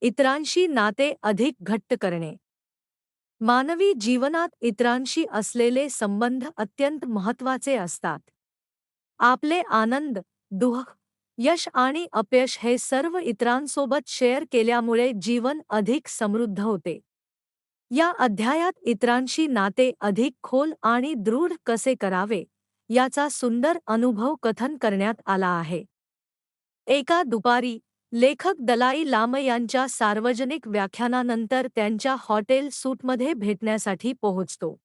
इतरांशी नाते अधिक घट्ट करणे. मानवी जीवनात इतरांशी असलेले संबंध अत्यंत महत्त्वाचे असतात. आपले आनंद, दुःख, यश आणि अपयश हे सर्व इतरांसोबत शेअर केल्यामुळे जीवन अधिक समृद्ध होते. या अध्यायात इतरांशी नाते अधिक खोल आणि दृढ कसे करावे याचा सुंदर अनुभव कथन करण्यात आला आहे. एका दुपारी लेखक दलाई लामा यांच्या सार्वजनिक व्याख्यानानंतर त्यांच्या हॉटेल सूटमध्ये भेटण्यासाठी पोहोचतो.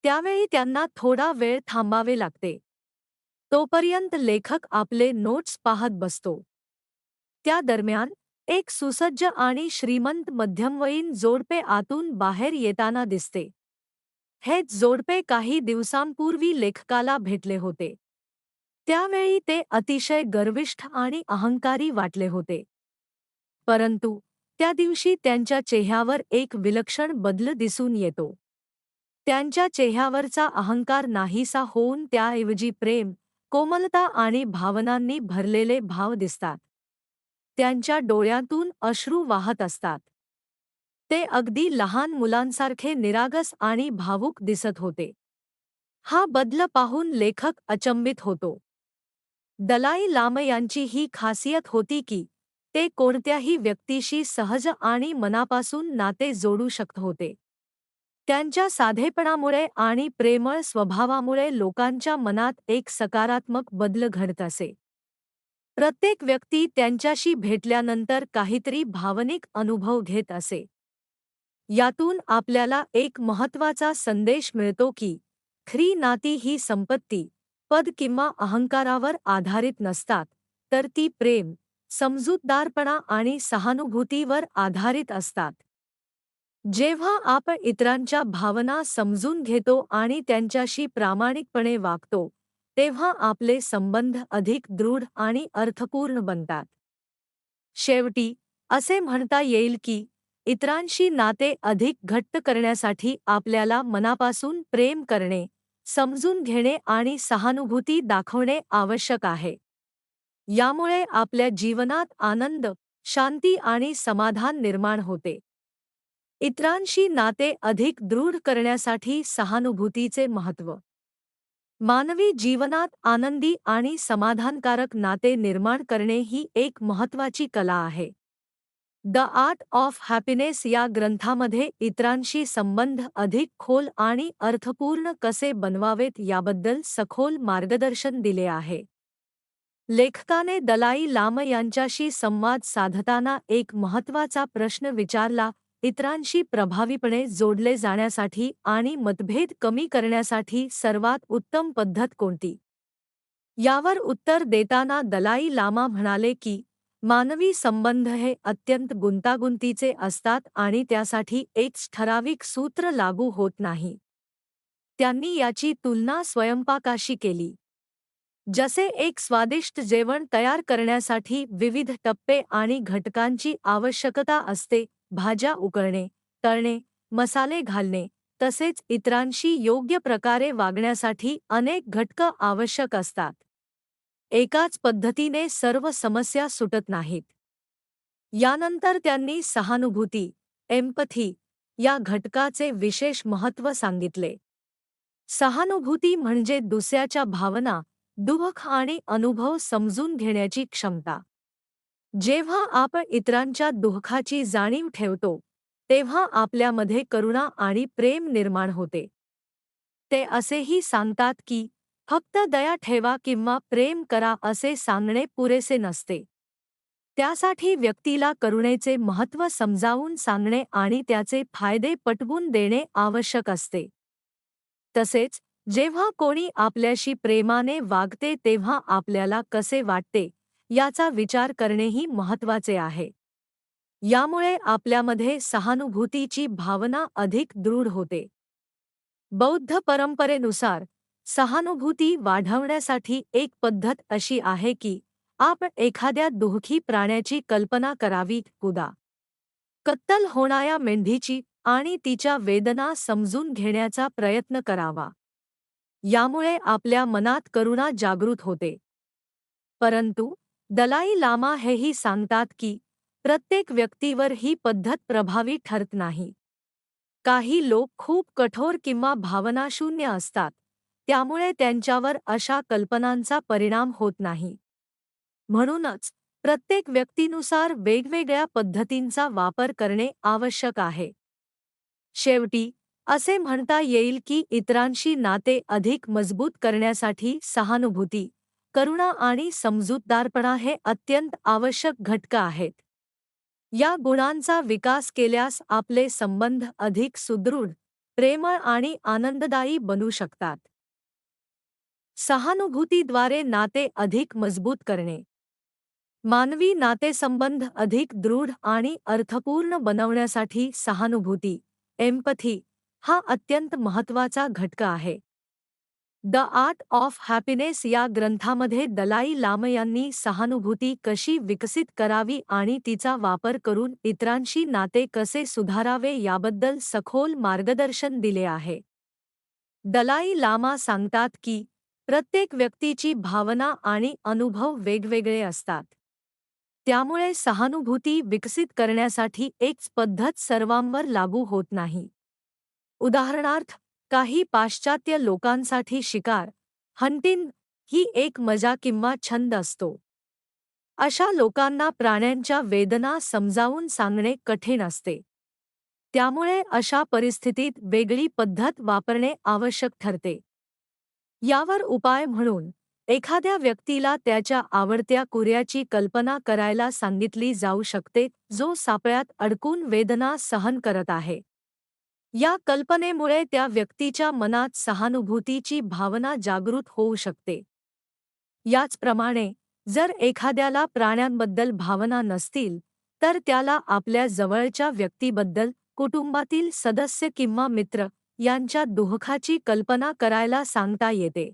त्यावेळी त्यांना थोडा वेळ थांबावे लागते. तोपर्यंत लेखक आपले नोट्स पाहत बसतो. त्या दरम्यान एक सुसज्ज आणि श्रीमंत मध्यमवयीन जोडपे आतून बाहेर येताना दिसते. हेच जोडपे काही दिवसांपूर्वी लेखकाला भेटले होते. त्यावेळी ते अतिशय गर्विष्ठ आणि अहंकारी वाटले होते. परंतु त्या दिवशी त्यांच्या चेहऱ्यावर एक विलक्षण बदल दिसून येतो. त्यांच्या चेहऱ्यावरचा अहंकार नाहीसा होऊन त्याऐवजी प्रेम, कोमलता आणि भावनांनी भरलेले भाव दिसतात. त्यांच्या डोळ्यातून अश्रू वाहत असतात. ते अगदी लहान मुलांसारखे निरागस आणि भावुक दिसत होते. हा बदल पाहून लेखक अचंबित होतो. दलाई लामा यांची ही खासियत होती की ते कोणत्याही व्यक्तीशी सहज आणि मनापासून नाते जोडू शकत होते. त्यांच्या साधेपणामुळे आणि प्रेमळ स्वभावामुळे लोकांच्या मनात एक सकारात्मक बदल घडत असे. प्रत्येक व्यक्ती त्यांच्याशी भेटल्यानंतर काहीतरी भावनिक अनुभव घेत असे. यातून आपल्याला एक महत्त्वाचा संदेश मिळतो की खरी नाती ही संपत्ती, पद किंवा अहंकारावर आधारित नसतात, तर ती प्रेम, समजूतदारपणा आणि सहानुभूतीवर आधारित असतात. जेव्हा आपण इतरांच्या भावना समजून घेतो आणि त्यांच्याशी प्रामाणिकपणे वागतो, तेव्हा आपले संबंध अधिक दृढ आणि अर्थपूर्ण बनतात. शेवटी असे म्हणता येईल की इतरांशी नाते अधिक घट्ट करण्यासाठी आपल्याला मनापासून प्रेम करणे, समजून घेणे आणि सहानुभूती दाखवणे आवश्यक आहे. यामुळे आपल्या जीवनात आनंद, शांती आणि समाधान निर्माण होते. इतरांशी नाते अधिक दृढ करण्यासाठी सहानुभूतीचे महत्त्व. मानवी जीवनात आनंदी आणि समाधानकारक नाते निर्माण करणे ही एक महत्त्वाची कला आहे. द आर्ट ऑफ हॅपीनेस या ग्रंथामध्ये इतरांशी संबंध अधिक खोल आणि अर्थपूर्ण कसे बनवावेत याबद्दल सखोल मार्गदर्शन दिले आहे. लेखकाने दलाई लामा यांच्याशी संवाद साधताना एक महत्त्वाचा प्रश्न विचारला, इतरांशी प्रभावीपणे जोडले जाण्यासाठी आणि मतभेद कमी करण्यासाठी सर्वात उत्तम पद्धत कोणती? यावर उत्तर देताना दलाई लामा म्हणाले की मानवी संबंध हे अत्यंत गुंतागुंतीचे असतात आणि त्यासाठी एक ठराविक सूत्र लागू होत नाही. त्यांनी याची तुलना स्वयंपाकाशी केली. जसे एक स्वादिष्ट जेवण तयार करण्यासाठी विविध टप्पे आणि घटकांची आवश्यकता असते, भाज्या उकळणे, तळणे, मसाले घालणे, तसेच इतरांशी योग्य प्रकारे वागण्यासाठी अनेक घटक आवश्यक असतात. एकाच पद्धतीने सर्व समस्या सुटत नाहीत. यानंतर त्यांनी सहानुभूती, एम्पथी या घटकाचे विशेष महत्त्व सांगितले. सहानुभूती म्हणजे दुसऱ्याच्या भावना, दुःख आणि अनुभव समजून घेण्याची क्षमता. जेव्हा आपण इतरांच्या दुःखाची जाणीव ठेवतो, तेव्हा आपल्यामध्ये करुणा आणि प्रेम निर्माण होते. ते असेही सांगतात की फक्त दया ठेवा किंवा प्रेम करा असे सांगणे पुरेसे नसते. त्यासाठी व्यक्तीला करुणेचे महत्त्व समजावून सांगणे आणि त्याचे फायदे पटवून देणे आवश्यक असते. तसेच जेव्हा कोणी आपल्याशी प्रेमाने वागते तेव्हा आपल्याला कसे वाटते याचा विचार करणेही महत्त्वाचे आहे. यामुळे आपल्यामध्ये सहानुभूतीची भावना अधिक दृढ होते. बौद्ध परंपरेनुसार सहानुभूती वाढवण्यासाठी एक पद्धत अशी आहे की आपण एखाद्या दुःखी प्राण्याची कल्पना करावी, उदा. कत्तल होणाऱ्या मेंढीची आणि तिच्या वेदना समजून घेण्याचा प्रयत्न करावा. यामुळे आपल्या मनात करुणा जागृत होते. परंतु दलाई लामा हेही सांगतात की प्रत्येक व्यक्तीवर ही पद्धत प्रभावी ठरत नाही. काही लोक खूप कठोर किंवा भावनाशून्य असतात, त्यामुळे त्यांच्यावर अशा कल्पनांचा परिणाम होत नाही. म्हणूनच प्रत्येक व्यक्तीनुसार वेगवेगळ्या पद्धतींचा वापर करणे आवश्यक आहे. शेवटी असे म्हणता येईल की इतरांशी नाते अधिक मजबूत करण्यासाठी सहानुभूती, करुणा आणि समजूतदारपणा हे अत्यंत आवश्यक घटक आहेत. या गुणांचा विकास केल्यास आपले संबंध अधिक सुदृढ, प्रेमळ आणि आनंददायी बनू शकतात. सहानुभूतीद्वारे नाते अधिक मजबूत करणे. मानवी नातेसंबंध अधिक दृढ आणि अर्थपूर्ण बनवण्यासाठी सहानुभूती, एम्पथी हा अत्यंत महत्त्वाचा घटक आहे. द आर्ट ऑफ हॅपीनेस या ग्रंथामध्ये दलाई लामा यांनी सहानुभूती कशी विकसित करावी आणि तिचा वापर करून इतरांशी नाते कसे सुधारावे याबद्दल सखोल मार्गदर्शन दिले आहे. दलाई लामा सांगतात की प्रत्येक व्यक्तीची भावना आणि अनुभव वेगवेगळे असतात. त्यामुळे सहानुभूती विकसित करण्यासाठी एकच पद्धत सर्वांवर लागू होत नाही. उदाहरणार्थ, काही पाश्चात्य लोकांसाठी शिकार, हंटिंग ही एक मजा किंवा छंद असतो. अशा लोकांना प्राण्यांच्या वेदना समजावून सांगणे कठीण असते. त्यामुळे अशा परिस्थितीत वेगळी पद्धत वापरणे आवश्यक ठरते. यावर उपाय म्हणून एखाद्या व्यक्तीला त्याच्या आवडत्या कुऱ्याची कल्पना करायला सांगितली जाऊ शकते, जो सापळ्यात अडकून वेदना सहन करत आहे. या कल्पनेमुळे त्या व्यक्तीच्या मनात सहानुभूतीची भावना जागृत होऊ शकते. याचप्रमाणे जर एखाद्याला प्राण्यांबद्दल भावना नसतील, तर त्याला आपल्या जवळच्या व्यक्तीबद्दल, कुटुंबातील सदस्य किंवा मित्र यांच्या दुःखाची कल्पना करायला सांगता येते.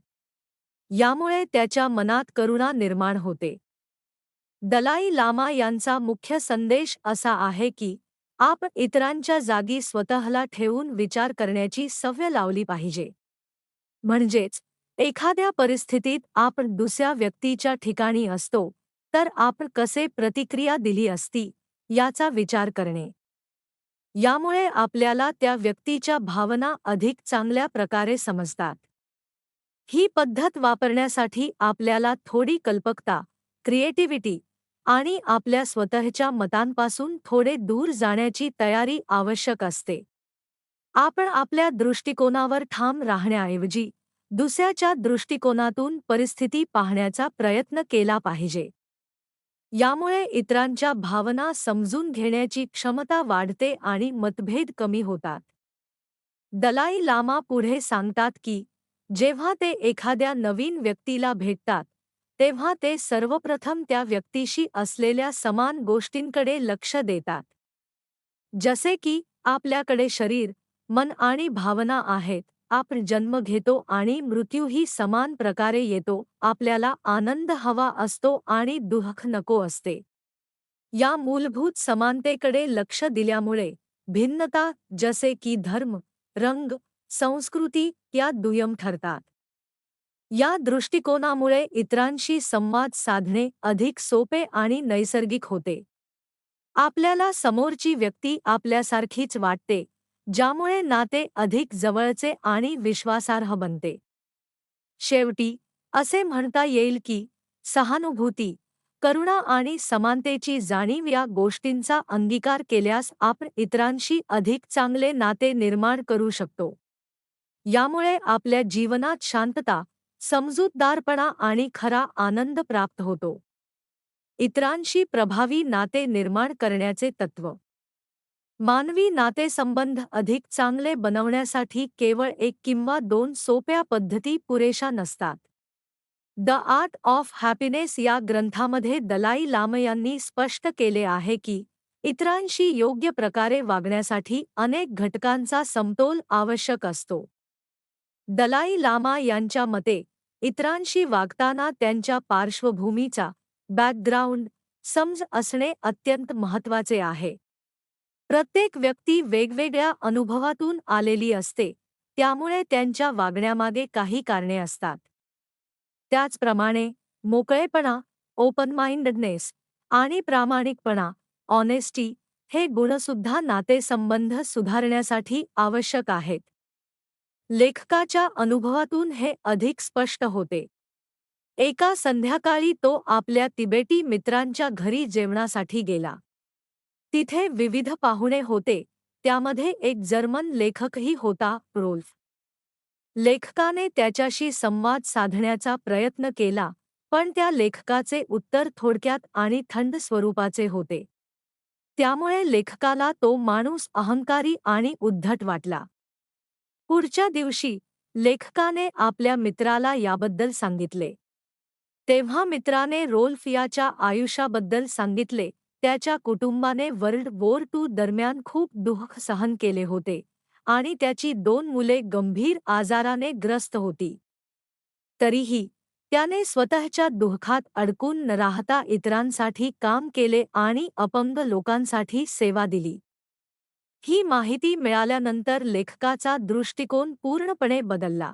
यामुळे त्याच्या मनात करुणा निर्माण होते. दलाई लामा यांचा मुख्य संदेश असा आहे की आपण इतरांच्या जागी स्वतःला ठेवून विचार करण्याची सवय लावली पाहिजे. म्हणजेच एखाद्या परिस्थितीत आपण दुसऱ्या व्यक्तीच्या ठिकाणी असतो, तर आपण कसे प्रतिक्रिया दिली असती याचा विचार करणे. यामुळे आपल्याला त्या व्यक्तीच्या भावना अधिक चांगल्या प्रकारे समजतात. ही पद्धत वापरण्यासाठी आपल्याला थोडी कल्पकता, क्रिएटिव्हिटी आणि आपल्या स्वतःच्या मतांपासून थोडे दूर जाण्याची तयारी आवश्यक असते. आपण आपल्या दृष्टिकोनावर ठाम राहण्याऐवजी दुसऱ्याच्या दृष्टिकोनातून परिस्थिती पाहण्याचा प्रयत्न केला पाहिजे. यामुळे इतरांच्या भावना समजून घेण्याची क्षमता वाढते आणि मतभेद कमी होतात. दलाई लामा पुढे सांगतात की जेव्हा ते एखाद्या नवीन व्यक्तीला भेटतात, तेव्हा ते सर्वप्रथम त्या व्यक्तीशी असलेल्या समान गोष्टींकडे लक्ष देतात. जसे की आपल्याकडे शरीर, मन आणि भावना आहेत, आपण जन्म घेतो आणि मृत्यूही समान प्रकारे येतो, आपल्याला आनंद हवा असतो आणि दुःख नको असते. या मूलभूत समानतेकडे लक्ष दिल्यामुळे भिन्नता जसे की धर्म, रंग, संस्कृती या दुय्यम ठरतात. या दृष्टिकोनामुळे इतरांशी संवाद साधणे अधिक सोपे आणि नैसर्गिक होते. आपल्याला समोरची व्यक्ती आपल्यासारखीच वाटते, ज्यामुळे नाते अधिक जवळचे आणि विश्वासार्ह बनते. शेवटी असे म्हणता येईल की सहानुभूती, करुणा आणि समानतेची जाणीव या गोष्टींचा अंगीकार केल्यास आपण इतरांशी अधिक चांगले नाते निर्माण करू शकतो. यामुळे आपल्या जीवनात शांतता, समजूतदारपणा आणि खरा आनंद प्राप्त होतो. इतरांशी प्रभावी नाते निर्माण करण्याचे तत्त्व. मानवी नातेसंबंध अधिक चांगले बनवण्यासाठी केवळ एक किंवा दोन सोप्या पद्धती पुरेशा नसतात. द आर्ट ऑफ हॅपीनेस या ग्रंथामध्ये दलाई लामा यांनी स्पष्ट केले आहे की इतरांशी योग्य प्रकारे वागण्यासाठी अनेक घटकांचा समतोल आवश्यक असतो. दलाई लामा यांच्या मते इतरांशी वागताना त्यांच्या पार्श्वभूमीचा, बॅकग्राऊंड समज असणे अत्यंत महत्त्वाचे आहे. प्रत्येक व्यक्ती वेगवेगळ्या अनुभवातून आलेली असते, त्यामुळे त्यांच्या वागण्यामागे काही कारणे असतात. त्याचप्रमाणे मोकळेपणा, ओपन माइंडेडनेस आणि प्रामाणिकपणा ऑनेस्टी हे गुणसुद्धा नातेसंबंध सुधारण्यासाठी आवश्यक आहेत. लेखकाच्या अनुभवातून हे अधिक स्पष्ट होते. एका संध्याकाळी तो आपल्या तिबेटी मित्रांच्या घरी जेवणासाठी गेला. तिथे विविध पाहुणे होते, त्यामध्ये एक जर्मन लेखकही होता, रोल्फ. लेखकाने त्याच्याशी संवाद साधण्याचा प्रयत्न केला, पण त्या लेखकाचे उत्तर थोडक्यात आणि थंड स्वरूपाचे होते. त्यामुळे लेखकाला तो माणूस अहंकारी आणि उद्धट वाटला. पुढच्या दिवशी लेखकाने आपल्या मित्राला याबद्दल सांगितले. तेव्हा मित्राने रोल्फ याच्या आयुष्याबद्दल सांगितले. त्याच्या कुटुंबाने वर्ल्ड वॉर II दरम्यान खूप दुःख सहन केले होते आणि त्याची 2 मुले गंभीर आजाराने ग्रस्त होती. तरीही त्याने स्वतःच्या दुःखात अडकून न राहता इतरांसाठी काम केले आणि अपंग लोकांसाठी सेवा दिली. ही माहिती मिळाल्यानंतर लेखकाचा दृष्टिकोन पूर्णपणे बदलला.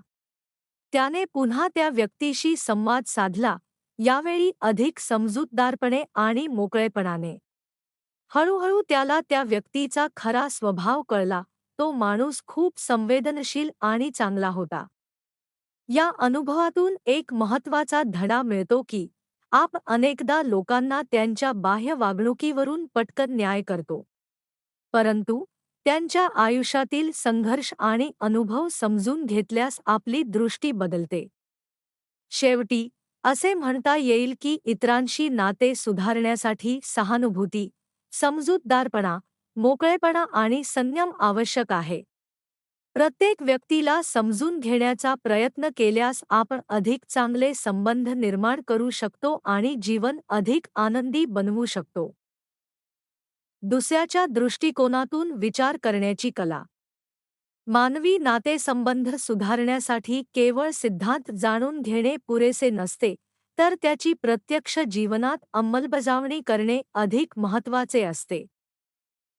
त्याने पुन्हा त्या व्यक्तीशी संवाद साधला, यावेळी अधिक समजूतदारपणे आणि मोकळेपणाने. हळूहळू त्याला त्या व्यक्तीचा खरा स्वभाव कळला. तो माणूस खूप संवेदनशील आणि चांगला होता. या अनुभवातून एक महत्त्वाचा धडा मिळतो की आपण अनेकदा लोकांना त्यांच्या बाह्य वागणुकीवरून पटकन न्याय करतो. परंतु त्यांच्या आयुष्यातील संघर्ष आणि अनुभव समजून घेतल्यास आपली दृष्टी बदलते. शेवटी असे म्हणता येईल की इतरांशी नाते सुधारण्यासाठी सहानुभूती, समजूतदारपणा, मोकळेपणा आणि संयम आवश्यक आहे. प्रत्येक व्यक्तीला समजून घेण्याचा प्रयत्न केल्यास आपण अधिक चांगले संबंध निर्माण करू शकतो आणि जीवन अधिक आनंदी बनवू शकतो. दुसऱ्याच्या दृष्टिकोनातून विचार करण्याची कला. मानवी नातेसंबंध सुधारण्यासाठी केवळ सिद्धांत जाणून घेणे पुरेसे नसते, तर त्याची प्रत्यक्ष जीवनात अंमलबजावणी करणे अधिक महत्त्वाचे असते.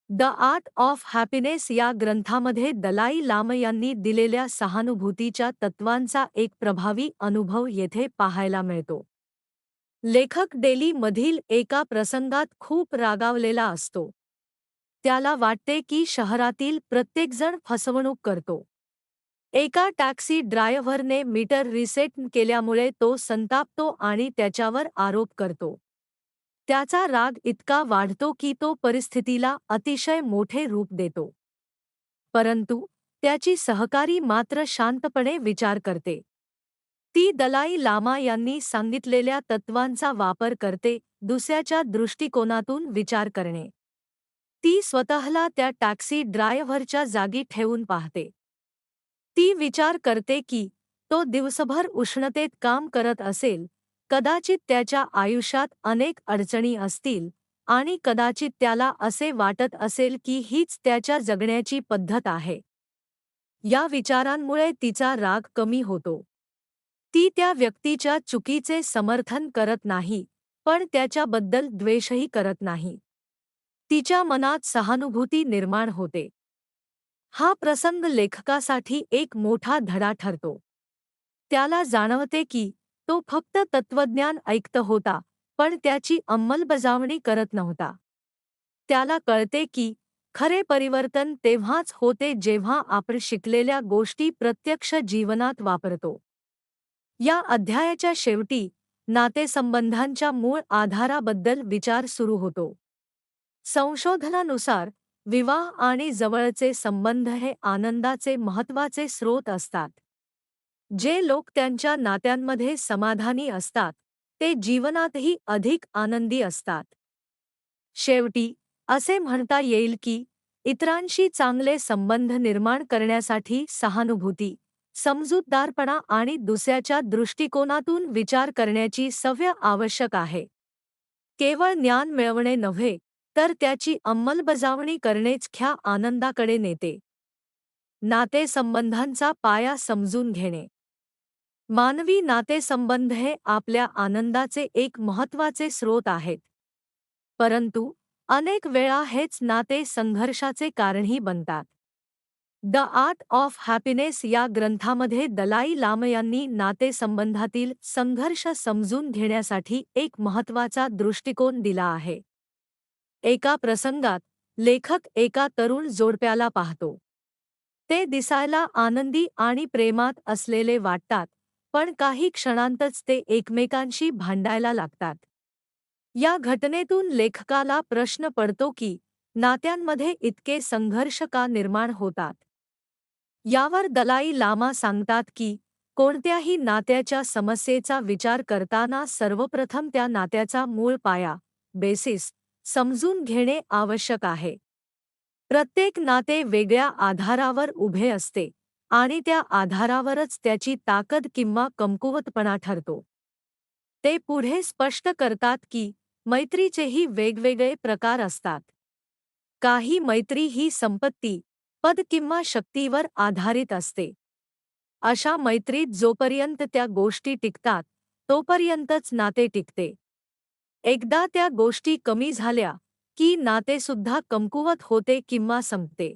द आर्ट ऑफ हॅपीनेस या ग्रंथामध्ये दलाई लामा यांनी दिलेल्या सहानुभूतीच्या तत्वांचा एक प्रभावी अनुभव येथे पाहायला मिळतो. लेखक डेलीमधील एका प्रसंगात खूप रागावलेला असतो. त्याला वाटते की शहरातील प्रत्येकजण फसवणूक करतो. एका टॅक्सी ड्रायव्हरने मीटर रिसेट केल्यामुळे तो संतापतो आणि त्याच्यावर आरोप करतो. त्याचा राग इतका वाढतो की तो परिस्थितीला अतिशय मोठे रूप देतो. परंतु त्याची सहकारी मात्र शांतपणे विचार करते. ती दलाई लामा यांनी सांगितलेल्या तत्वांचा वापर करते, दुसऱ्याच्या दृष्टिकोनातून विचार करणे. ती स्वतःला त्या टॅक्सी ड्रायव्हरच्या जागी ठेवून पाहते. ती विचार करते की तो दिवसभर उष्णतेत काम करत असेल, कदाचित त्याच्या आयुष्यात अनेक अडचणी असतील आणि कदाचित त्याला असे वाटत असेल की हीच त्याच्या जगण्याची पद्धत आहे. या विचारांमुळे तिचा राग कमी होतो. ती त्या व्यक्तीच्या चुकीचे समर्थन करत नाही, पण त्याच्याबद्दल द्वेषही करत नाही. तिच्या मनात सहानुभूती निर्माण होते. हा प्रसंग लेखकासाठी एक मोठा धडा ठरतो. त्याला जाणवते की तो फक्त तत्वज्ञान ऐकत होता, पण त्याची अंमलबजावणी करत नव्हता. त्याला कळते की खरे परिवर्तन तेव्हाच होते जेव्हा आपण शिकलेल्या गोष्टी प्रत्यक्ष जीवनात वापरतो. या अध्यायाच्या शेवटी नातेसंबंधांच्या मूळ आधाराबद्दल विचार सुरू होतो. संशोधनानुसार विवाह आणि जवळचे संबंध हे आनंदाचे महत्त्वाचे स्रोत असतात. जे लोक त्यांच्या नात्यांमध्ये समाधानी असतात, ते जीवनातही अधिक आनंदी असतात. शेवटी असे म्हणता येईल की इतरांशी चांगले संबंध निर्माण करण्यासाठी सहानुभूती, समजूतदारपणा आणि दुसऱ्याच्या दृष्टिकोनातून विचार करण्याची सवय आवश्यक आहे. केवळ ज्ञान मिळवणे नव्हे, तर त्याची अंमलबजावणी करणेच ख्या आनंदाकडे नेते. नातेसंबंधांचा पाया समजून घेणे. मानवी नातेसंबंध हे आपल्या आनंदाचे एक महत्त्वाचे स्रोत आहेत. परंतु अनेक वेळा हेच नाते संघर्षाचे कारणही बनतात. द आर्ट ऑफ हॅपीनेस या ग्रंथामध्ये दलाई लामा यांनी नातेसंबंधातील संघर्ष समजून घेण्यासाठी एक महत्त्वाचा दृष्टिकोन दिला आहे. एका प्रसंगात लेखक एका तरुण जोडप्याला पाहतो. ते दिसायला आनंदी आणि प्रेमात असलेले वाटतात, पण काही क्षणांतच ते एकमेकांशी भांडायला लागतात. या घटनेतून लेखकाला प्रश्न पडतो की नात्यांमध्ये इतके संघर्ष का निर्माण होतात. यावर दलाई लामा सांगतात की कोणत्याही नात्याच्या समस्येचा विचार करताना सर्वप्रथम त्या नात्याचा मूळ पाया, बेसिस, समजून घेणे आवश्यक आहे. प्रत्येक नाते वेगळ्या आधारावर उभे असते आणि त्या आधारावरच त्याची ताकद किंवा कमकुवतपणा ठरतो. ते पुढे स्पष्ट करतात की मैत्रीचेही वेगवेगळे प्रकार असतात. काही मैत्री ही संपत्ती, पद किंवा शक्तीवर आधारित असते. अशा मैत्रीत जोपर्यंत त्या गोष्टी टिकतात, तोपर्यंतच नाते टिकते. एकदा त्या गोष्टी कमी झाल्या, की नातेसुद्धा कमकुवत होते किंवा संपते.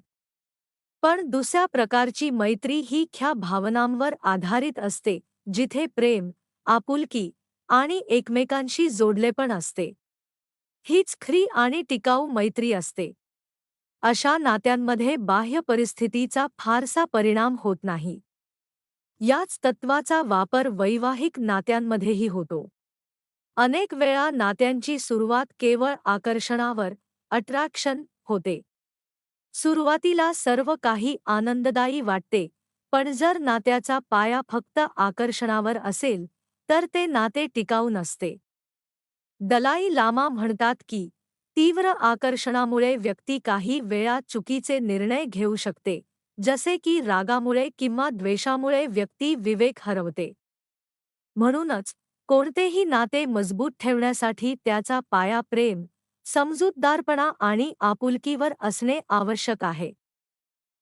पण दुसऱ्या प्रकारची मैत्री ही ख्या भावनांवर आधारित असते, जिथे प्रेम, आपुलकी आणि एकमेकांशी जोडलेपण असते. हीच खरी आणि टिकाऊ मैत्री असते. अशा नात्यांमध्ये बाह्य परिस्थितीचा फारसा परिणाम होत नाही. याच तत्वाचा वापर वैवाहिक नात्यांमध्येही होतो. अनेक वेळा नात्यांची सुरुवात केवळ आकर्षणावर, अट्रॅक्शन, होते. सुरुवातीला सर्व काही आनंददायी वाटते, पण जर नात्याचा पाया फक्त आकर्षणावर असेल, तर ते नाते टिकाऊ नसते. दलाई लामा म्हणतात की तीव्र आकर्षणामुळे व्यक्ती काही वेळा चुकीचे निर्णय घेऊ शकते, जसे की रागामुळे किंवा द्वेषामुळे व्यक्ती विवेक हरवते. म्हणूनच कोणतेही नाते मजबूत ठेवण्यासाठी त्याचा पाया प्रेम, समजूतदारपणा आणि आपुलकीवर असणे आवश्यक आहे.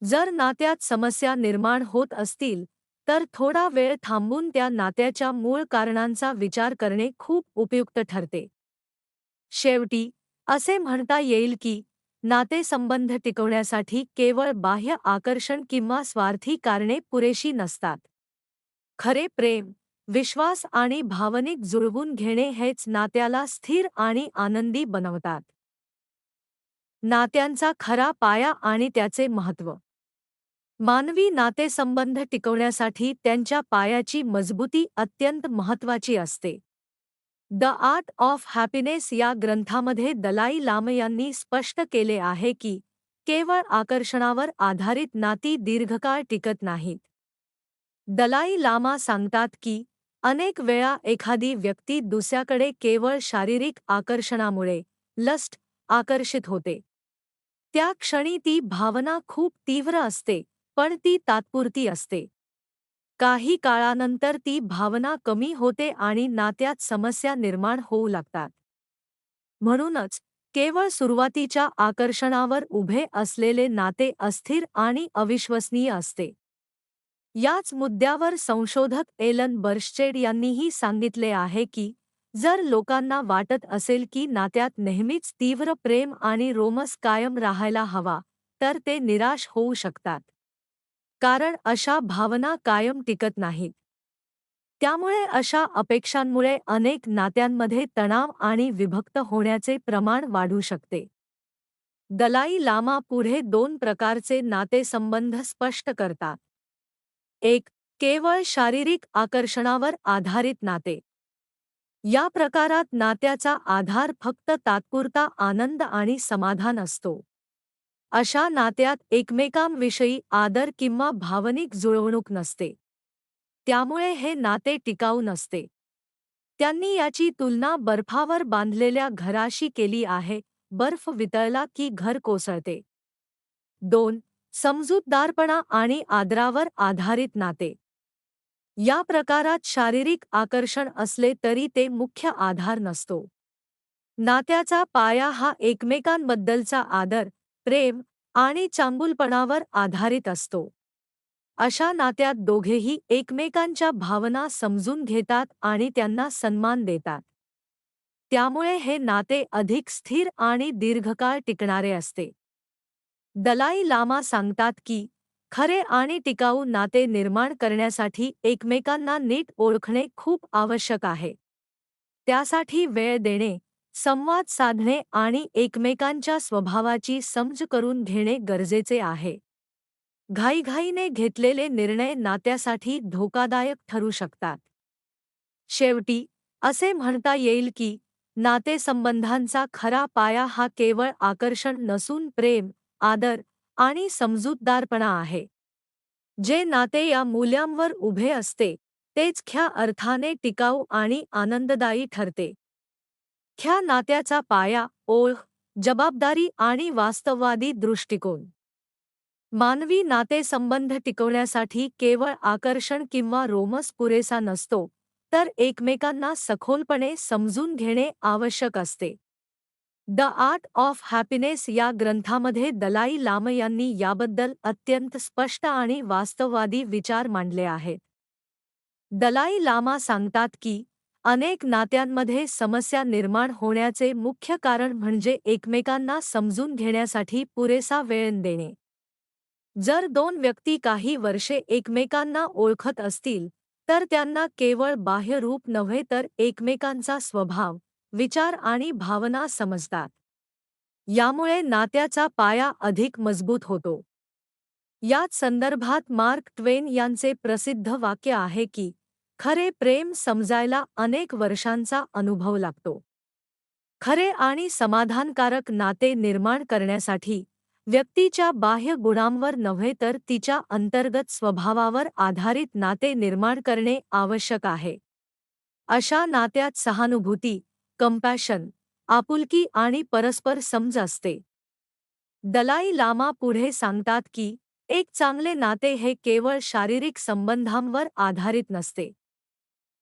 जर नात्यात समस्या निर्माण होत असतील, तर थोडा वेळ थांबून त्या नात्याच्या मूळ कारणांचा विचार करणे खूप उपयुक्त ठरते. शेवटी असे म्हणता येईल की नातेसंबंध टिकवण्यासाठी केवळ बाह्य आकर्षण किंवा स्वार्थी कारणे पुरेशी नसतात. खरे प्रेम, विश्वास आणि भावनिक जुळवून घेणे हेच नात्याला स्थिर आणि आनंदी बनवतात. नात्यांचा खरा पाया आणि त्याचे महत्त्व. मानवी नातेसंबंध टिकवण्यासाठी त्यांच्या पायाची मजबूती अत्यंत महत्त्वाची असते. द आर्ट ऑफ हॅपीनेस या ग्रंथामध्ये दलाई लामा यांनी स्पष्ट केले आहे की केवळ आकर्षणावर आधारित नाती दीर्घकाळ टिकत नाहीत. दलाई लामा सांगतात की अनेक वेळा एखादी व्यक्ती दुसऱ्याकडे केवळ शारीरिक आकर्षणामुळे, लस्ट, आकर्षित होते. त्या क्षणी ती भावना खूप तीव्र असते, पण ती तात्पुरती असते. काही काळानंतर ती भावना कमी होते आणि नात्यात समस्या निर्माण होऊ लागतात. म्हणूनच केवळ सुरुवातीच्या आकर्षणावर उभे असलेले नाते अस्थिर आणि अविश्वसनीय असते. याच मुद्द्यावर संशोधक एलन बर्शचेड यांनीही सांगितले आहे की जर लोकांना वाटत असेल की नात्यात नेहमीच तीव्र प्रेम आणि रोमस कायम राहायला हवा, तर ते निराश होऊ शकतात. कारण अशा भावना कायम टिकत नाहीत. त्यामुळे अशा अपेक्षांमुळे अनेक नात्यांमध्ये तणाव आणि विभक्त होण्याचे प्रमाण वाढू शकते. दलाई लामा पुढे 2 प्रकारचे नातेसंबंध स्पष्ट करतात. 1. केवळ शारीरिक आकर्षणावर आधारित नाते. या प्रकारात नात्याचा आधार फक्त तात्पुरता आनंद आणि समाधान असतो. अशा नात्यात एकमेकांविषयी आदर किंवा भावनिक जुळवणूक नसते. त्यामुळे हे नाते टिकाऊ नसते. त्यांनी याची तुलना बर्फावर बांधलेल्या घराशी केली आहे. बर्फ वितळला की घर कोसळते. 2. समजूतदारपणा आणि आदरावर आधारित नाते. या प्रकारात शारीरिक आकर्षण असले तरी ते मुख्य आधार नसतो. नात्याचा पाया हा एकमेकांबद्दलचा आदर, प्रेम आणि चांगुलपणावर आधारित असतो. अशा नात्यात दोघेही एकमेकांच्या भावना समजून घेतात आणि त्यांना सन्मान देतात. त्यामुळे हे नाते अधिक स्थिर आणि दीर्घकाळ टिकणारे असते. दलाई लामा सांगतात की खरे आणि टिकाऊ नाते निर्माण करण्यासाठी एकमेकांना नीट ओळखणे खूप आवश्यक आहे. त्यासाठी वेळ देणे, संवाद साधणे आणि एकमेकांच्या स्वभावाची समज करून घेणे गरजेचे आहे. घाईघाईने घेतलेले निर्णय नात्यासाठी धोकादायक ठरू शकतात. शेवटी असे म्हणता येईल की नातेसंबंधांचा खरा पाया हा केवळ आकर्षण नसून प्रेम, आदर आणि समजूतदारपणा आहे. जे नाते या मूल्यांवर उभे असते, तेच खऱ्या अर्थाने टिकाऊ आणि आनंददायी ठरते. ख्या नात्याचा पाया, ओळख, जबाबदारी आणि वास्तववादी दृष्टिकोन. मानवी नातेसंबंध टिकवण्यासाठी केवळ आकर्षण किंवा रोमस पुरेसा नसतो, तर एकमेकांना सखोलपणे समजून घेणे आवश्यक असते. द आर्ट ऑफ हॅपीनेस या ग्रंथामध्ये दलाई लामा यांनी याबद्दल अत्यंत स्पष्ट आणि वास्तववादी विचार मांडले आहेत. दलाई लामा सांगतात की अनेक नात्यांमध्ये समस्या निर्माण होण्याचे मुख्य कारण म्हणजे एकमेकांना समजून घेण्यासाठी पुरेसा वेळ देणे. जर दोन व्यक्ती काही वर्षे एकमेकांना ओळखत असतील, तर त्यांना केवळ बाह्य रूप नव्हे तर एकमेकांचा स्वभाव, विचार आणि भावना समजतात. यामुळे नात्याचा पाया अधिक मजबूत होतो. याच संदर्भात मार्क ट्वेन यांचे प्रसिद्ध वाक्य आहे की खरे प्रेम समजायला अनेक वर्षांचा अनुभव लागतो. खरे आणि समाधानकारक नाते निर्माण करण्यासाठी व्यक्तीच्या बाह्य गुणांवर नव्हे तर तिच्या अंतर्गत स्वभावावर आधारित नाते निर्माण करणे आवश्यक आहे. अशा नात्यात सहानुभूती, कंपॅशन, आपुलकी आणि परस्पर समज असते. दलाई लामा पुढे सांगतात की एक चांगले नाते हे केवळ शारीरिक संबंधांवर आधारित नसते.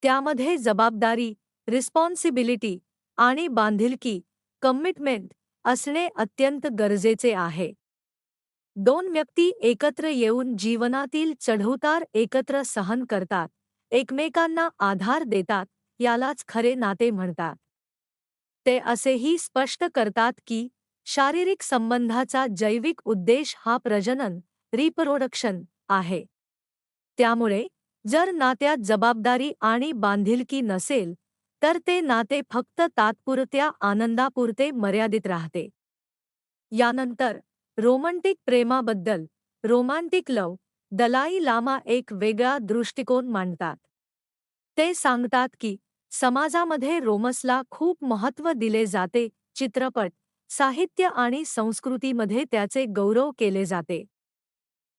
त्यामध्ये जबाबदारी, रिस्पॉन्सिबिलिटी आणि बांधिलकी, कमिटमेंट असणे अत्यंत गरजेचे आहे. दोन व्यक्ती एकत्र येऊन जीवनातील चढउतार एकत्र सहन करतात, एकमेकांना आधार देतात, यालाच खरे नाते म्हणतात. ते असेही स्पष्ट करतात की शारीरिक संबंधाचा जैविक उद्देश हा प्रजनन, रिप्रोडक्शन आहे. त्यामुळे जर नात्यात जबाबदारी आणि बांधिलकी नसेल, तर ते नाते फक्त तात्पुरत्या आनंदापुरते मर्यादित राहते. यानंतर रोमँटिक प्रेमाबद्दल, रोमॅन्टिक लव्ह, दलाई लामा एक वेगळा दृष्टिकोन मांडतात. ते सांगतात की समाजामध्ये रोमसला खूप महत्त्व दिले जाते, चित्रपट, साहित्य आणि संस्कृतीमध्ये त्याचे गौरव केले जाते.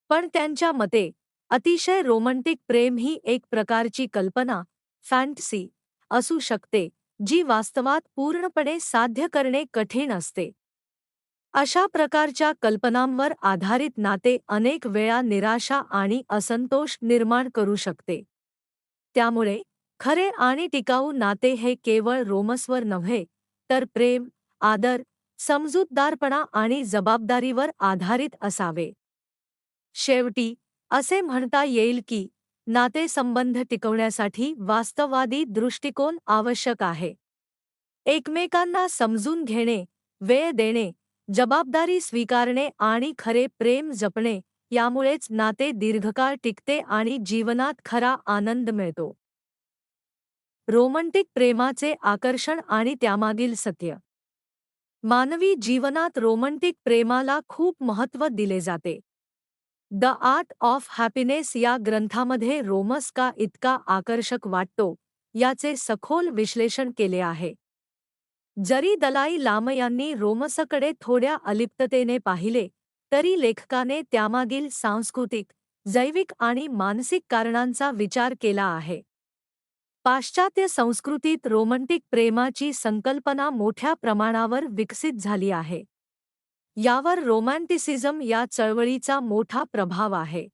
पण त्यांच्या मते अतिशय रोमँटिक प्रेम ही एक प्रकारची कल्पना, फॅन्टसी असू शकते, जी वास्तवात पूर्णपणे साध्य करणे कठीण असते. अशा प्रकारच्या कल्पनांवर आधारित नाते अनेक वेळा निराशा आणि असंतोष निर्माण करू शकते. त्यामुळे खरे आणि टिकाऊ नाते हे केवळ रोमन्सवर नव्हे, तर प्रेम, आदर, समजूतदारपणा आणि जबाबदारीवर आधारित असावे. शेवटी असे म्हणता येईल की नातेसंबंध टिकवण्यासाठी वास्तववादी दृष्टिकोन आवश्यक आहे. एकमेकांना समजून घेणे, वेळ देणे, जबाबदारी स्वीकारणे आणि खरे प्रेम जपणे, यामुळेच नाते दीर्घकाळ टिकते आणि जीवनात खरा आनंद मिळतो. रोमँटिक प्रेमाचे आकर्षण आणि त्यामागील सत्य. मानवी जीवनात रोमँटिक प्रेमाला खूप महत्त्व दिले जाते. द आर्ट ऑफ हॅपीनेस या ग्रंथामध्ये रोमस का इतका आकर्षक वाटतो, याचे सखोल विश्लेषण केले आहे. जरी दलाई लामा यांनी रोमसकडे थोड्या अलिप्ततेने पाहिले, तरी लेखकाने त्यामागील सांस्कृतिक, जैविक आणि मानसिक कारणांचा विचार केला आहे. पाश्चात्य संस्कृतीत रोमँटिक प्रेमाची संकल्पना मोठ्या प्रमाणावर विकसित झाली आहे. यावर रोमॅन्टिसिझम या चळवळीचा मोठा प्रभाव आहे.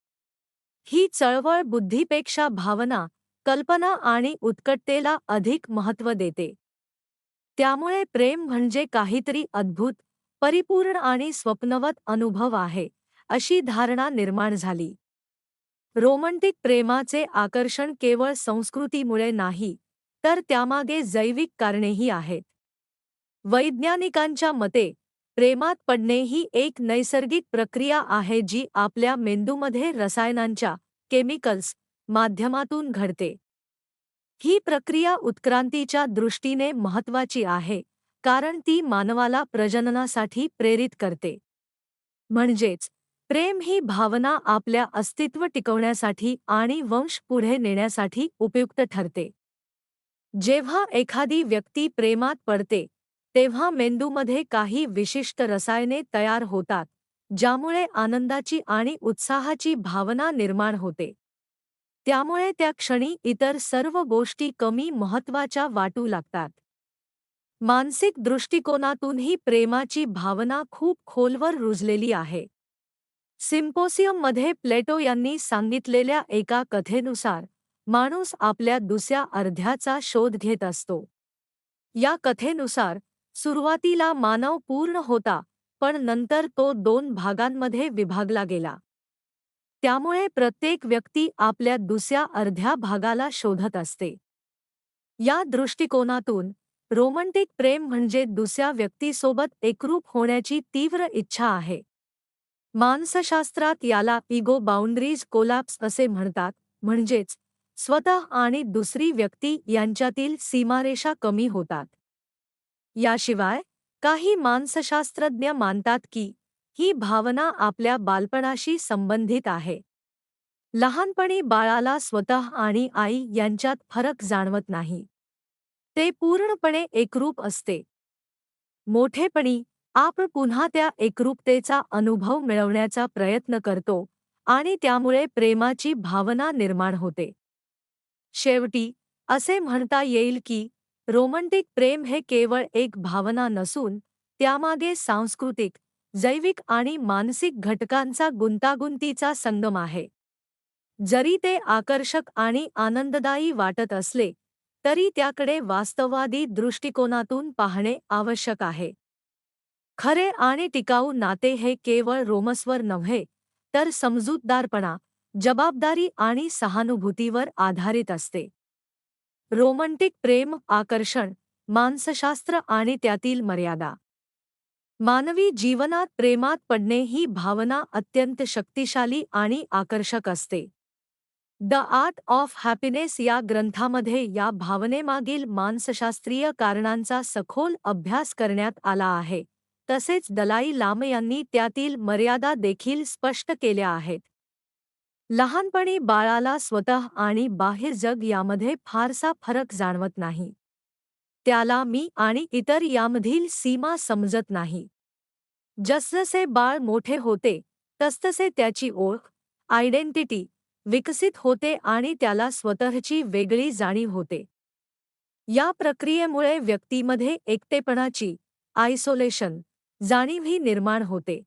ही चळवळ बुद्धीपेक्षा भावना, कल्पना आणि उत्कटतेला अधिक महत्त्व देते. त्यामुळे प्रेम म्हणजे काहीतरी अद्भुत, परिपूर्ण आणि स्वप्नवत अनुभव आहे, अशी धारणा निर्माण झाली. रोमँटिक प्रेमाचे आकर्षण केवळ संस्कृतीमुळे नाही, तर त्यामागे जैविक कारणेही आहेत. वैज्ञानिकांच्या मते प्रेमात पडणे ही एक नैसर्गिक प्रक्रिया आहे जी आपल्या मेंदूमध्ये रसायनांच्या, केमिकल्स, माध्यमातून घडते. ही प्रक्रिया उत्क्रांतीच्या दृष्टीने महत्त्वाची आहे, कारण ती मानवाला प्रजननासाठी प्रेरित करते. म्हणजेच प्रेम ही भावना आपल्या अस्तित्व टिकवण्यासाठी आणि वंश पुढे नेण्यासाठी उपयुक्त ठरते. जेव्हा एखादी व्यक्ती प्रेमात पडते, तेव्हा मेंदूमध्ये काही विशिष्ट रसायने तयार होतात, ज्यामुळे आनंदाची आणि उत्साहाची भावना निर्माण होते. त्यामुळे त्या क्षणी इतर सर्व गोष्टी कमी महत्त्वाच्या वाटू लागतात. मानसिक दृष्टिकोनातूनही प्रेमाची भावना खूप खोलवर रुजलेली आहे. सिम्पोसियममध्ये प्लेटो यांनी सांगितलेल्या एका कथेनुसार माणूस आपल्या दुसऱ्या अर्ध्याचा शोध घेत असतो. या कथेनुसार सुरुवातीला मानव पूर्ण होता, पण नंतर तो 2 भागांमध्ये विभागला गेला. त्यामुळे प्रत्येक व्यक्ती आपल्या दुसऱ्या अर्ध्या भागाला शोधत असते. या दृष्टिकोनातून रोमँटिक प्रेम म्हणजे दुसऱ्या व्यक्तीसोबत एकरूप होण्याची तीव्र इच्छा आहे. मानसशास्त्रात याला इगो बाउंड्रीज कोलॅप्स असे म्हणतात, म्हणजेच स्वतः आणि दुसरी व्यक्ती यांच्यातील सीमारेषा कमी होतात. याशिवाय काही मानसशास्त्रज्ञ मानतात की ही भावना आपल्या बालपणाशी संबंधित आहे. लहानपणी बाळाला स्वतः आणि आई यांच्यात फरक जाणवत नाही. ते पूर्णपणे एकरूप असते. मोठेपणी आपण पुन्हा त्या एकरूपतेचा अनुभव मिळवण्याचा प्रयत्न करतो आणि त्यामुळे प्रेमाची भावना निर्माण होते. शेवटी असे म्हणता येईल की रोमँटिक प्रेम हे केवळ एक भावना नसून त्यामागे सांस्कृतिक, जैविक आणि मानसिक घटकांचा गुंतागुंतीचा संगम आहे. जरी ते आकर्षक आणि आनंददायी वाटत असले, तरी त्याकडे वास्तववादी दृष्टिकोनातून पाहणे आवश्यक आहे. खरे आणि टिकाऊ नाते हे केवळ रोमन्सवर नव्हे, तर समजूतदारपणा, जबाबदारी आणि सहानुभूतीवर आधारित असते. रोमँटिक प्रेम, आकर्षण, मानसशास्त्र आणि त्यातील मर्यादा. मानवी जीवनात प्रेमात पडणे ही भावना अत्यंत शक्तिशाली आणि आकर्षक असते. द आर्ट ऑफ हॅपीनेस या ग्रंथामध्ये या भावनेमागील मानसशास्त्रीय कारणांचा सखोल अभ्यास करण्यात आला आहे. तसेच दलाई लामा यांनी त्यातील मर्यादा देखील स्पष्ट केल्या आहेत. लहानपणी बाळाला स्वतः आणि बाहेर जग यामध्ये फारसा फरक जाणवत नाही. त्याला मी आणि इतर यामधील सीमा समजत नाही. जसजसे बाळ मोठे होते, तसतसे त्याची ओळख, आयडेंटिटी विकसित होते आणि त्याला स्वतःची वेगळी जाणीव होते. या प्रक्रियेमुळे व्यक्तीमध्ये एकटेपणाची, आयसोलेशन जाणीवही निर्माण होते.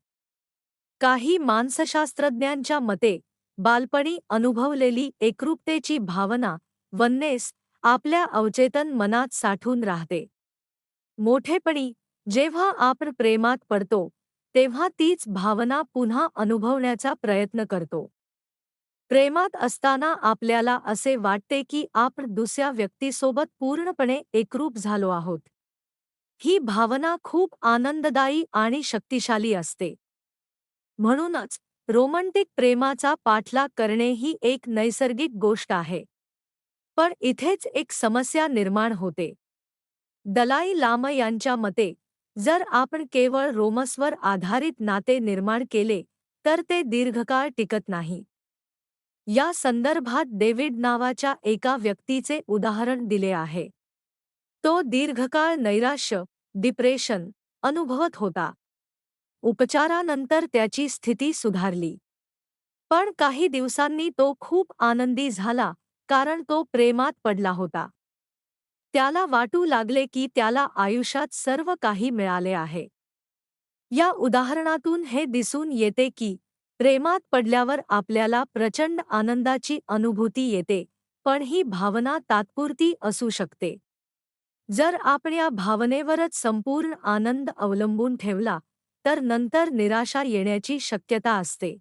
काही मानसशास्त्रज्ञांच्या मते बालपणी अनुभवलेली एकरूपतेची भावना, वननेस, आपल्या अवचेतन मनात साठून राहते. मोठेपणी जेव्हा आपण प्रेमात पडतो, तेव्हा तीच भावना पुन्हा अनुभवण्याचा प्रयत्न करतो. प्रेमात असताना आपल्याला असे वाटते की आपण दुसऱ्या व्यक्तीसोबत पूर्णपणे एकरूप झालो आहोत. ही भावना खूप आनंददायी आणि शक्तिशाली असते. म्हणूनच रोमँटिक प्रेमाचा पाठलाग करणे ही एक नैसर्गिक गोष्ट आहे. पण इथेच एक समस्या निर्माण होते. दलाई लामा यांच्या मते जर आपण केवळ रोमन्सवर आधारित नाते निर्माण केले, तर ते दीर्घकाळ टिकत नाही. या संदर्भात डेव्हिड नावाच्या एका व्यक्तीचे उदाहरण दिले आहे. तो दीर्घकाळ नैराश्य, डिप्रेशन अनुभवत होता. उपचारानंतर त्याची स्थिती सुधारली. पण काही दिवसांनी तो खूप आनंदी झाला, कारण तो प्रेमात पडला होता. त्याला वाटू लागले की त्याला आयुष्यात सर्व काही मिळाले आहे. या उदाहरणातून हे दिसून येते की प्रेमात पडल्यावर आपल्याला प्रचंड आनंदाची अनुभूती येते, पण ही भावना तात्पुरती असू शकते. जर आपण या भावनेवरच संपूर्ण आनंद अवलंबून ठेवला, तर नंतर निराशा येण्याची शक्यता असते.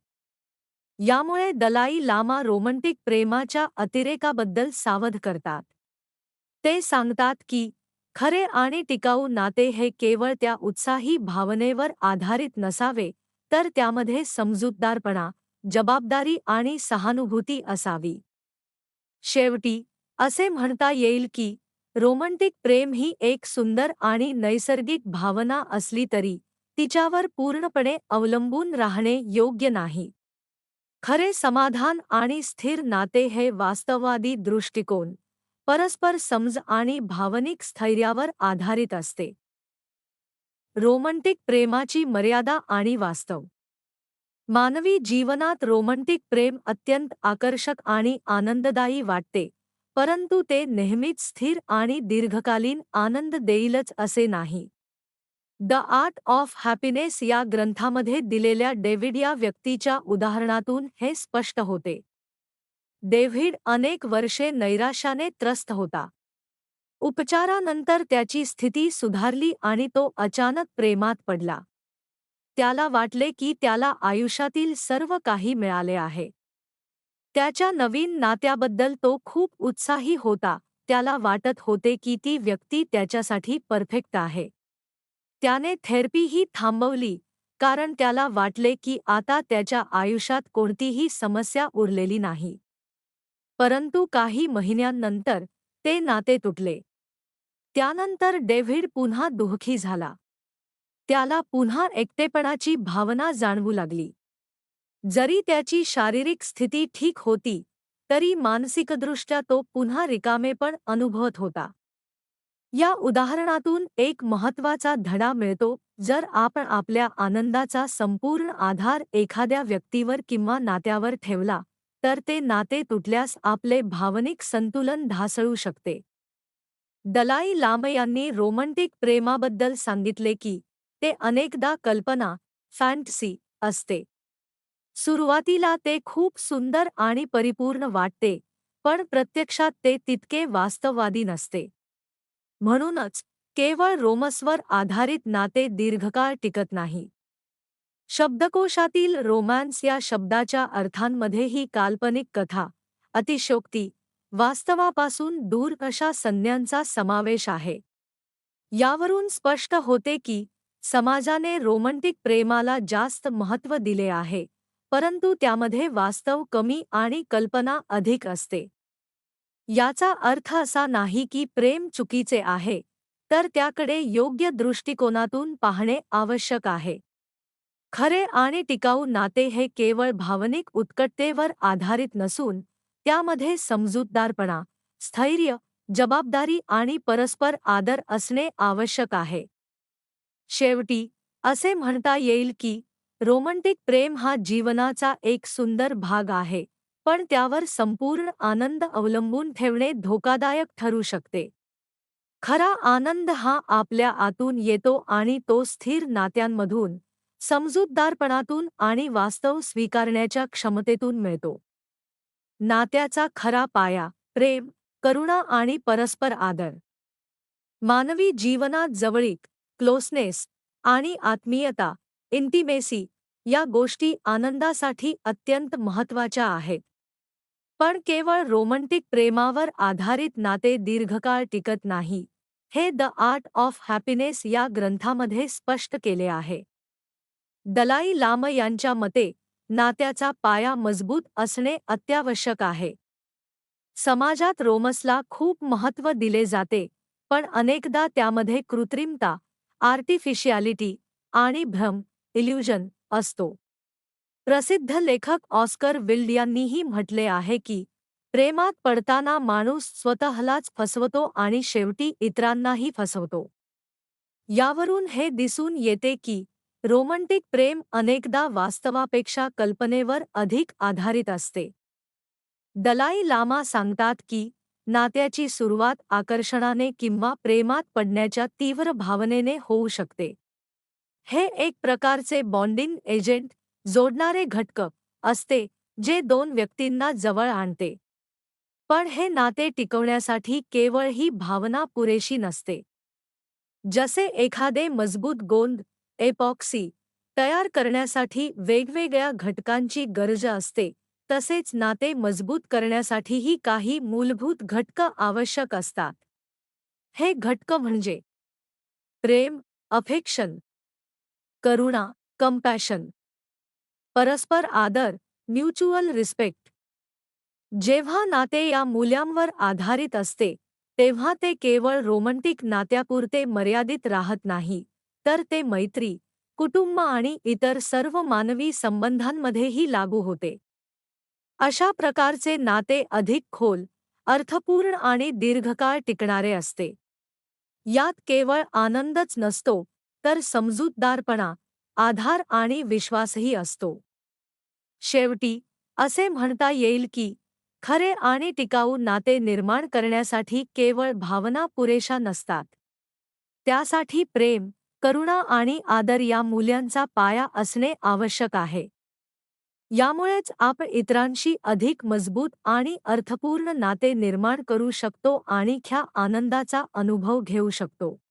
यामुळे दलाई लामा रोमँटिक प्रेमाच्या अतिरेकाबद्दल सावध करतात. ते सांगतात की खरे आणि टिकाऊ नाते हे केवळ त्या उत्साही भावनेवर आधारित नसावे, तर त्यामध्ये समजूतदारपणा, जबाबदारी आणि सहानुभूती असावी. शेवटी असे म्हणता येईल की रोमँटिक प्रेम ही एक सुंदर आणि नैसर्गिक भावना असली तरी तिच्यावर पूर्णपणे अवलंबून राहणे योग्य नाही. खरे समाधान आणि स्थिर नाते हे वास्तववादी दृष्टिकोन, परस्पर समज आणि भावनिक स्थैर्यावर आधारित असते. रोमँटिक प्रेमाची मर्यादा आणि वास्तव. मानवी जीवनात रोमँटिक प्रेम अत्यंत आकर्षक आणि आनंददायी वाटते, परंतु ते नेहमीच स्थिर आणि दीर्घकालीन आनंद देईलच असे नाही. द आर्ट ऑफ हॅपीनेस या ग्रंथामध्ये दिलेल्या डेव्हिड या व्यक्तीच्या उदाहरणातून हे स्पष्ट होते. डेव्हिड अनेक वर्षे नैराश्याने त्रस्त होता. उपचारानंतर त्याची स्थिती सुधारली आणि तो अचानक प्रेमात पडला. त्याला वाटले की त्याला आयुष्यातील सर्व काही मिळाले आहे. त्याच्या नवीन नात्याबद्दल तो खूप उत्साही होता. त्याला वाटत होते की ती व्यक्ती त्याच्यासाठी परफेक्ट आहे. त्याने थेरपीही थांबवली, कारण त्याला वाटले की आता त्याच्या आयुष्यात कोणतीही समस्या उरलेली नाही. परंतु काही महिन्यांनंतर ते नाते तुटले. त्यानंतर डेव्हिड पुन्हा दुःखी झाला. त्याला पुन्हा एकटेपणाची भावना जाणवू लागली. जरी त्याची शारीरिक स्थिती ठीक होती, तरी मानसिकदृष्ट्या तो पुन्हा रिकामेपण अनुभवत होता. या उदाहरणातून एक महत्त्वाचा धडा मिळतो. जर आपण आपल्या आनंदाचा संपूर्ण आधार एखाद्या व्यक्तीवर किंवा नात्यावर ठेवला, तर ते नाते तुटल्यास आपले भावनिक संतुलन ढासळू शकते. दलाई लामा यांनी रोमँटिक प्रेमाबद्दल सांगितले की ते अनेकदा कल्पना, फॅन्टसी असते. सुरुवातीला ते खूप सुंदर आणि परिपूर्ण वाटते, पण प्रत्यक्षात ते तितके वास्तववादी नसते. म्हणूनच केवळ रोमन्सवर आधारित नाते दीर्घकाळ टिकत नाही. शब्दकोशातील रोमॅन्स या शब्दाच्या अर्थांमध्ये ही काल्पनिक कथा, अतिशयोक्ती, वास्तवापासून दूर अशा संज्ञांचा समावेश आहे. यावरून स्पष्ट होते की समाजाने रोमँटिक प्रेमाला जास्त महत्त्व दिले आहे, परंतु त्यामध्ये वास्तव कमी आणि कल्पना अधिक असते. याचा अर्थ असा नाही की प्रेम चुकीचे आहे, तर त्याकडे योग्य दृष्टिकोनातून पाहणे आवश्यक आहे. खरे आणि टिकाऊ नाते हे केवळ भावनिक उत्कटतेवर आधारित नसून त्यामध्ये समजूतदारपणा, स्थैर्य, जबाबदारी आणि परस्पर आदर असणे आवश्यक आहे. शेवटी असे म्हणता येईल की रोमँटिक प्रेम हा जीवनाचा एक सुंदर भाग आहे, पण त्यावर संपूर्ण आनंद अवलंबून ठेवणे धोकादायक ठरू शकते. खरा आनंद हा आपल्या आतून येतो आणि तो स्थिर नात्यांमधून, समजूतदारपणातून आणि वास्तव स्वीकारण्याच्या क्षमतेतून मिळतो. नात्याचा खरा पाया प्रेम, करुणा आणि परस्पर आदर. मानवी जीवनात जवळीक, क्लोजनेस आणि आत्मीयता, इंटिमेसी या गोष्टी आनंदासाठी अत्यंत महत्त्वाच्या आहेत. पण केवळ रोमँटिक प्रेमावर आधारित नाते दीर्घकाळ टिकत नाही, हे द आर्ट ऑफ हॅपीनेस या ग्रंथामध्ये स्पष्ट केले आहे. दलाई लामा यांच्या मते नात्याचा पाया मजबूत असणे अत्यावश्यक आहे. समाजात रोमन्सला खूप महत्त्व दिले जाते, पण अनेकदा त्यामध्ये कृत्रिमता, आर्टिफिशियालिटी आणि भ्रम, इल्युजन असतो. प्रसिद्ध लेखक ऑस्कर विल्ड यांनीही म्हटले आहे की प्रेमात पडताना माणूस स्वतःलाच फसवतो आणि शेवटी इतरांनाही फसवतो. यावरून हे दिसून येते की रोमँटिक प्रेम अनेकदा वास्तवापेक्षा कल्पनेवर अधिक आधारित असते. दलाई लामा सांगतात की नात्याची सुरुवात आकर्षणाने किंवा प्रेमात पडण्याच्या तीव्र भावनेने होऊ शकते. हे एक प्रकारचे बॉन्डिंग एजंट, जोडणारे घटक असते जे दोन व्यक्तींना जवळ आणते. पण हे नाते टिकवण्यासाठी केवळ ही भावना पुरेशी नसते. जसे एखादे मजबूत गोंद, एपॉक्सी तयार करण्यासाठी वेगवेगळ्या घटकांची गरज असते, तसेच नाते मजबूत करण्यासाठीही काही मूलभूत घटक आवश्यक असतात. हे घटक म्हणजे प्रेम, अफेक्शन, करुणा, कंपॅशन, परस्पर आदर, म्युच्युअल रिस्पेक्ट. जेव्हा नाते या मूल्यांवर आधारित असते, तेव्हा ते केवळ रोमंटिक नात्यापुरते मर्यादित राहत नाही, तर ते मैत्री, कुटुंब आणि इतर सर्व मानवी संबंधांमध्येही लागू होते. अशा प्रकारचे नाते अधिक खोल, अर्थपूर्ण आणि दीर्घकाळ टिकणारे असते. यात केवळ आनंदच नसतो, तर समजूतदारपणा, आधार आणि विश्वासही असतो. शेवटी असे म्हणता येईल की खरे आणि टिकाऊ नाते निर्माण करण्यासाठी केवळ भावना पुरेशा नसतात. त्यासाठी प्रेम, करुणा आणि आदर या मूल्यांचा पाया असणे आवश्यक आहे. यामुळेच आपण इतरांशी अधिक मजबूत आणि अर्थपूर्ण नाते निर्माण करू शकतो आणि ख्या आनंदाचा अनुभव घेऊ शकतो.